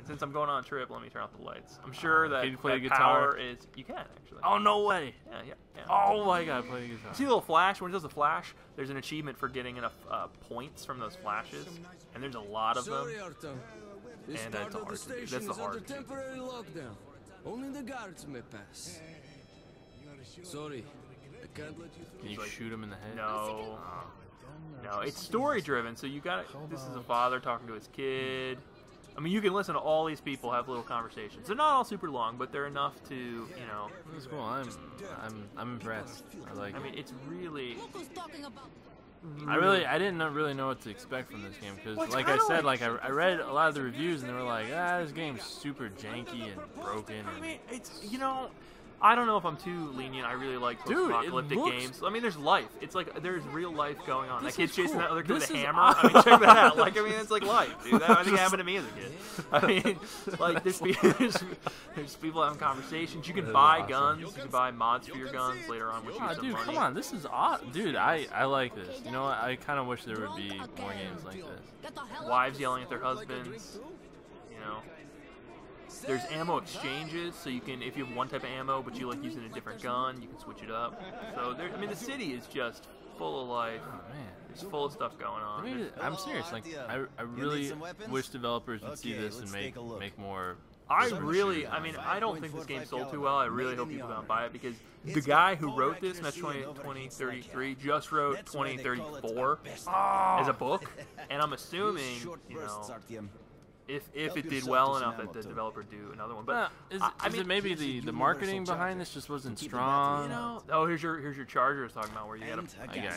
since I'm going on a trip, let me turn off the lights. I'm sure that, can you play that the guitar? power is... You can, actually. Oh, no way. Yeah. Oh, my God, play the guitar. See a little flash? When it does a flash, there's an achievement for getting enough points from those flashes, and there's a lot of them. And it's hard to do. That's the hard temporary lockdown. Only the guards may pass. Sorry, I can't let you through. Can you shoot him in the head? No. No, it's story-driven, so you got to... This is a father talking to his kid. I mean, you can listen to all these people have little conversations. They're not all super long, but they're enough to, you know... That's cool. I'm impressed. I mean, it's really... I didn't really know what to expect from this game because, like I said, I read a lot of the reviews and they were like, this game's super janky and broken. I mean, it's, you know, I don't know if I'm too lenient. I really like post-apocalyptic games. I mean, there's life. It's like there's real life going on. That kid's chasing that other kid with a hammer. I mean, check that out. Like, I mean, it's like life, dude. That I think happened to me as a kid. I mean, like there's people having conversations. You can buy guns. You can buy mods for your guns later on, which you some dude, money. come on, this is awesome, dude. I like this. You know what? I kind of wish there would be more games like this. Wives yelling at their husbands. You know. There's ammo exchanges, so you can, if you have one type of ammo, but you like using a different gun, you can switch it up. So there, I mean, the city is just full of life. Oh man, it's full of stuff going on. I'm serious. Like, I really wish developers would see this and make more. I mean, I don't think this game sold too well. I really hope people don't buy it because the guy who wrote this, and that's 2033, just wrote 2034 as a book, and I'm assuming, you know, if it did well enough that the developer do another one. But is it maybe the marketing behind this just wasn't strong? You know, here's your charger I was talking about where you got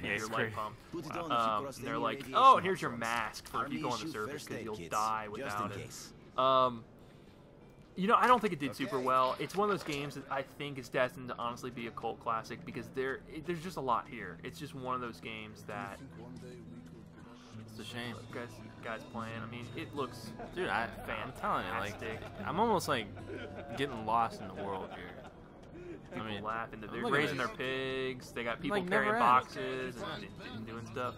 your light pump. And they're like, oh, and here's your mask for if you go on the surface because you'll die without it. You know, I don't think it did super well. It's one of those games that I think is destined to honestly be a cult classic because there's just a lot here. It's just one of those games that it's a shame. Guys playing. I mean, it looks, dude. I'm telling you, like, I'm almost like getting lost in the world here. People laughing. They're raising their pigs. They got people carrying boxes and doing stuff.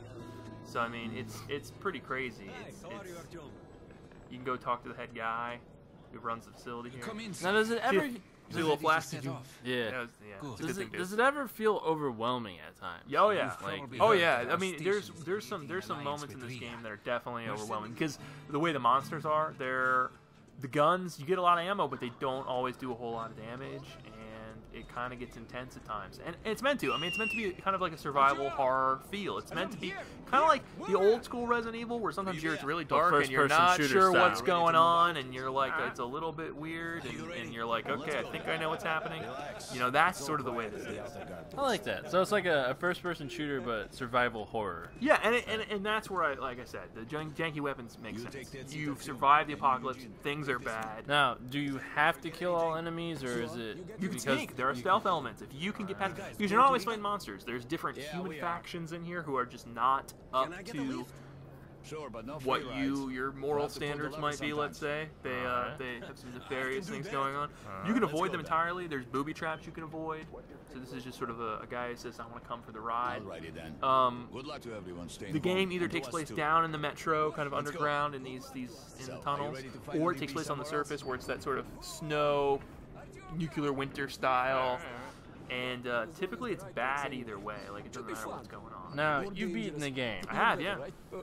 So I mean, it's pretty crazy. You can go talk to the head guy who runs the facility here. Now, does it ever? See a little flash? Yeah. Does it ever feel overwhelming at times? Oh yeah. Oh yeah. I mean, there's some moments in this game that are definitely overwhelming because the way the monsters are, the guns. You get a lot of ammo, but they don't always do a whole lot of damage, and it kind of gets intense at times. And it's meant to. I mean, it's meant to be kind of like a survival horror feel. It's meant to be kind of like the old school Resident Evil, where sometimes it's really dark and you're not sure what's going on, and you're like, it's a little bit weird, and you're like, okay, I think I know what's happening. You know, that's sort of the way this is. I like that. So it's like a first-person shooter, but survival horror. Yeah, and that's where like I said, the janky weapons make sense. You've survived the apocalypse. Things are bad. Now, do you have to kill all enemies, or is it you can take? There are stealth elements. If you can get past, because you're not always fighting monsters. There's different human factions in here who are just not up to what your moral standards might be. Let's say they have some nefarious things going on. You can avoid them entirely. There's booby traps you can avoid. So this is just sort of a guy who says, "I want to come for the ride." Good luck to everyone. The game either takes place down in the metro, kind of underground in these tunnels, or it takes place on the surface where it's that sort of snow, nuclear winter style. And typically it's bad either way. Like, it doesn't matter what's going on. Now, you've beaten the game. I have, yeah.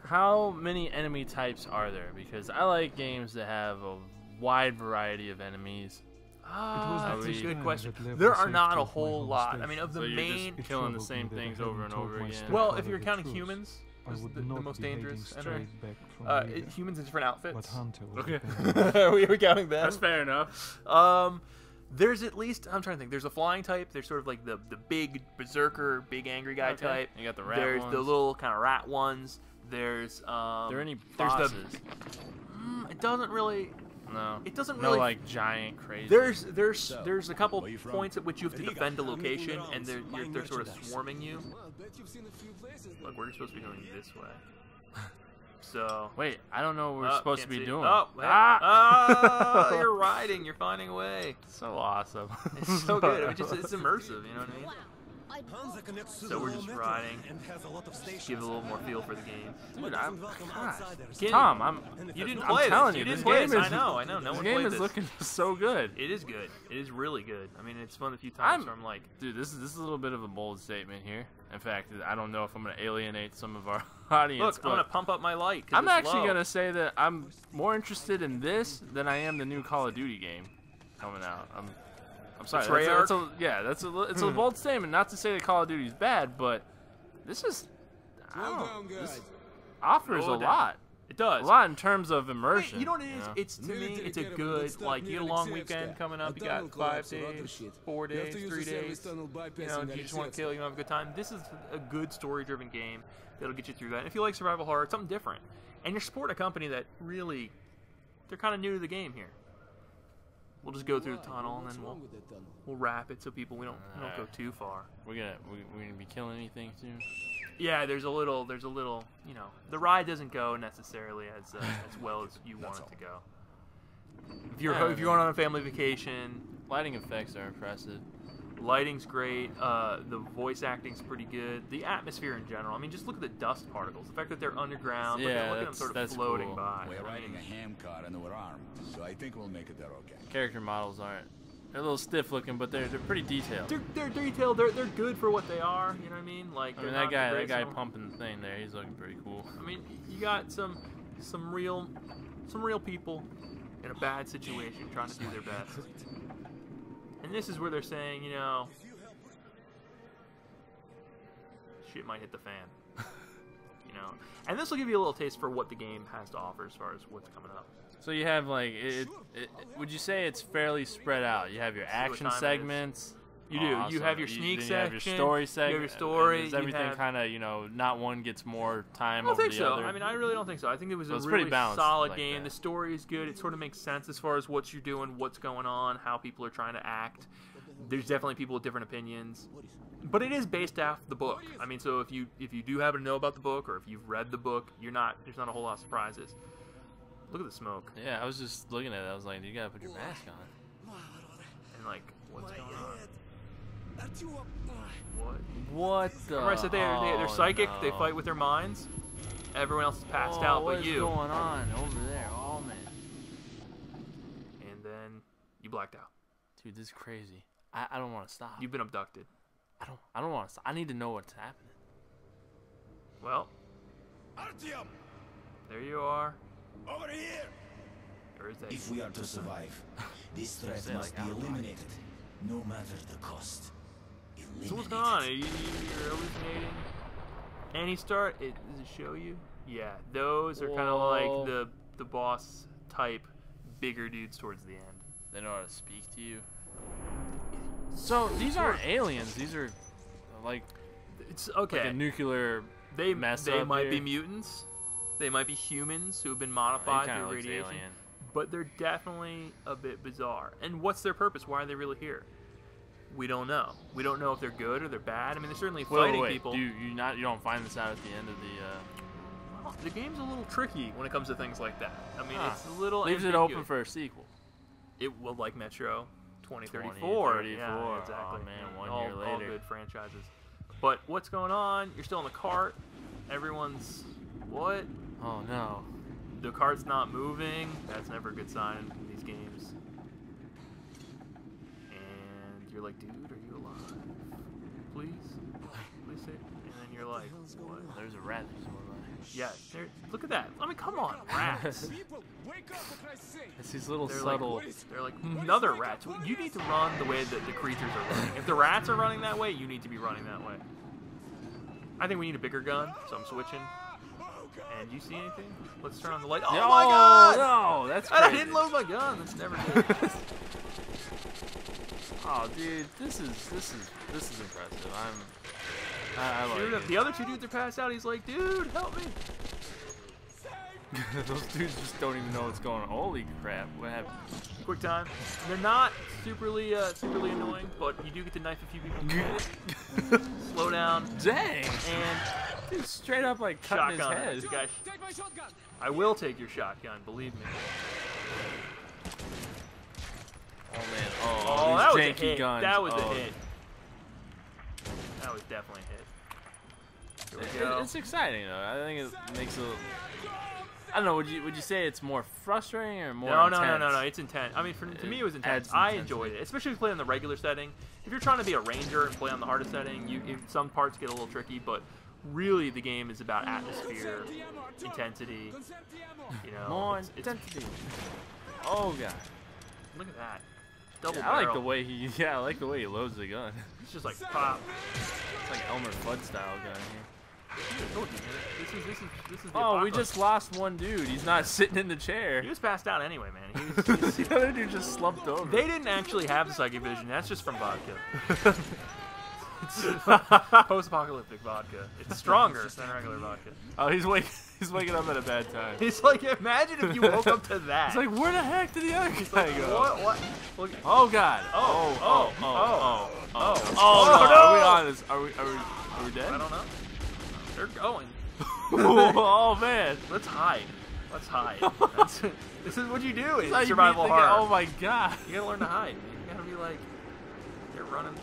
How many enemy types are there? Because I like games that have a wide variety of enemies. That's a good question. There are not a whole lot. I mean, of the main... Just killing the same things over and over again. Well, if you're counting humans, the most dangerous enemy. Humans in different outfits. Okay. We're counting them. That's fair enough. There's at least, I'm trying to think, there's a flying type, there's sort of like the big berserker, big angry guy type. You got the rat There's ones. the little kind of rat ones. There's, Are there any bosses? It doesn't really... No. It doesn't no, really... like, giant crazy... There's a couple points at which you have to defend a location, and they're sort of swarming you. Look, we're supposed to be going this way. So wait, I don't know what we're supposed to be doing. You're riding. You're finding a way. So awesome. It's so good. It's immersive. You know what I mean? So we're just riding, just give it a little more feel for the game. Dude, I'm Get- Tom. You didn't I'm play telling this. you, You this didn't play game this. is. I know. No This one game played is this. looking so good. It is good. It is really good. I mean, it's fun a few times where I'm like, Dude, this is a little bit of a bold statement here. In fact, I don't know if I'm going to alienate some of our audience. look, I'm but gonna pump up my light. 'Cause I'm it's actually low. going to say that I'm more interested in this than I am the new Call of Duty game coming out. I'm sorry. It's a bold statement. Not to say that Call of Duty is bad, but this is this offers a Slow down. lot. It does. A lot in terms of immersion. You know what it is? It's to me, it's a good like you get a long weekend coming up. You got 5 days, 4 days, 3 days. You know, you just want to kill. You have a good time. This is a good story-driven game that'll get you through that. And if you like survival horror, it's something different. And you're supporting a company that really, they're kind of new to the game here. We'll just go through the tunnel and then we'll wrap it so people we don't go too far. We're gonna be killing anything soon. Yeah, there's a little, you know, the ride doesn't go necessarily as well as you want it to go. If you're going on a family vacation, Lighting effects are impressive. lighting's great, the voice acting's pretty good, the atmosphere in general. I mean, just look at the dust particles. The fact that they're underground, look at them sort of that's floating cool. by. We're riding a ham car and we're armed, so I think we'll make it there okay. Character models aren't. They're a little stiff looking, but they're pretty detailed. They're detailed. They're good for what they are. You know what I mean? Like I mean, they're that not guy original. pumping the thing there, he's looking pretty cool. I mean, you got some real people in a bad situation trying to do their best. And this is where they're saying, you know, shit might hit the fan. You know, and this will give you a little taste for what the game has to offer as far as what's coming up. So you have like, would you say it's fairly spread out? You have your action time it is. segments. You do. Awesome. You have your sneak then section. You have your story segment. You have your story. Is everything kind of, you know, not one gets more time I don't over think the so. other? I mean, I really don't think so. I think it was So a it's pretty really balanced solid like game. that. The story is good. It sort of makes sense as far as what you're doing, what's going on, how people are trying to act. There's definitely people with different opinions, but it is based off the book. I mean, so if you do happen to know about the book or if you've read the book, there's not a whole lot of surprises. Look at the smoke. Yeah, I was just looking at it. I was like, you gotta put your mask on. And like, what's going on? What? What the? Remember I said they're psychic. no. They fight with their minds. Everyone else is passed out what but is you. going on over there? Oh man, And then you blacked out. dude, this is crazy. I don't want to stop. You've been abducted. I don't want to stop. I need to know what's happening. Well, Artyom, there you are. over here! Or is that If we are to survive, this threat Say must like be outright. eliminated, no matter the cost. So what's going on? You're hallucinating? And he does it show you? Yeah, those are kind of Whoa. like the boss type, bigger dudes towards the end. They know how to speak to you. So these aren't aliens. These are like It's okay. a nuclear they mess they up might here. be mutants. They might be humans who have been He modified kinda through looks radiation. alien. But they're definitely a bit bizarre. And what's their purpose? Why are they really here? We don't know. We don't know if they're good or they're bad. I mean, they're certainly fighting Wait, people. do you don't find this out at the end of the? Well, the game's a little tricky when it comes to things like that. I mean, Huh. it's a little Leaves it ambiguous. open for a sequel. It will, like Metro 2034. 2034. Yeah, exactly. Oh, man, one all, year all later. good franchises. But what's going on? You're still in the cart. Everyone's what? Oh no. The cart's not moving. That's never a good sign in these games. And you're like, dude, are you alive? Please say. And then you're like, what? There's a rat. Yeah, look at that. I mean, come on, rats. People, wake up for Christ's sake! It's these little They're subtle. They're like another rats. You need to run the way that the creatures are running. If the rats are running that way, you need to be running that way. I think we need a bigger gun, so I'm switching. And you see anything? Let's turn on the light. Oh No, my god! No, that's I crazy. didn't load my gun. That's never good. Oh, dude, this is impressive. I like Dude, it. the other two dudes are passed out. He's like, dude, help me. Those dudes just don't even know what's going on. Holy crap! What happened? Quick time. They're not superly annoying, but you do get to knife a few people. Slow down. Dang! And Dude, straight up like cutting shotgun. his The head. guy, Take my shotgun! I will take your shotgun, believe me. Oh man! Oh, Oh, that was these a janky hit. guns. That was oh. a hit. definitely a hit. Here we go. It's exciting though. I think it makes it. I don't know. Would you say it's more frustrating or more intense? No. It's intense. I mean, to me, it was intense. I enjoyed it, especially if you play on the regular setting. If you're trying to be a ranger and play on the hardest setting, some parts get a little tricky. But really, the game is about atmosphere, intensity. You know, more intensity. Oh god! Look at that. Double I like the way he. Yeah, I like the way he loads the gun. It's just like pop. It's like Elmer Fudd style gun here. This is the oh, we just lost one dude. He's not sitting in the chair. He was passed out anyway, man. The other dude just slumped over. They didn't actually have psychic vision. That's just from vodka. It's post-apocalyptic vodka. It's stronger than regular vodka. Oh, he's waking up at a bad time. He's like, imagine if you woke up to that. He's like, where the heck did the other guy go? What? Look. Oh god. Oh no. Are we on this? Are we dead? I don't know. They're going. Oh man. Let's hide. This is what you do in That's survival horror. Oh my god. You gotta learn to hide, man. You gotta be like, you're running.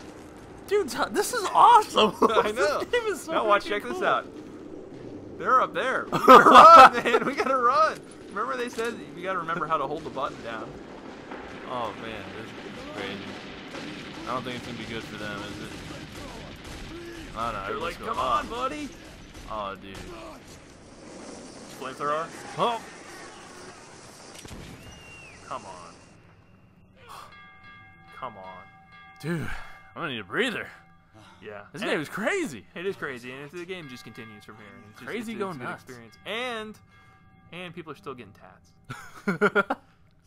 Dude, this is awesome. I know. This game is so now watch, check cool. this out. They're up there. We gotta run, man. We gotta run. Remember they said you gotta remember how to hold the button down. Oh man, this is crazy. I don't think it's gonna be good for them, is it? Oh no, They're like, come on, buddy. Oh dude. Flamethrower. Oh. Come on. Come on. Dude, I'm gonna need a breather. Yeah. This game is crazy. It is crazy, and the game just continues from here. And it's just, Crazy it's going a good nuts. experience. And people are still getting tats.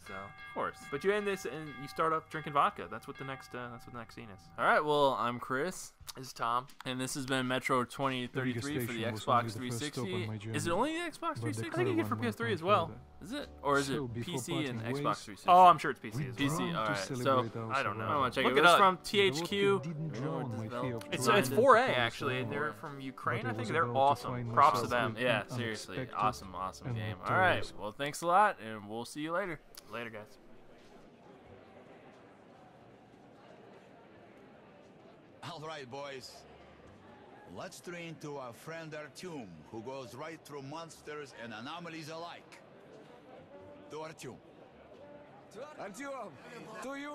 So, of course. but you end this and you start up drinking vodka. That's what the next scene is. All right. Well, I'm Chris. This is Tom. And this has been Metro 2033 for the Xbox 360. Is it only the Xbox 360? I think you get it for PS3 as well. Is it? Or is it PC and Xbox 360? Oh, I'm sure it's PC as well. PC, alright. So, I don't know. I want to check Look it. it It's up. from THQ. It's 4A actually. They're from Ukraine. I think they're awesome. Props to them. Yeah, seriously. Awesome game. Alright. Well, thanks a lot, and we'll see you later. Later, guys. All right, boys. Let's train to our friend Artyom, who goes right through monsters and anomalies alike. To Artyom. Артем, to you!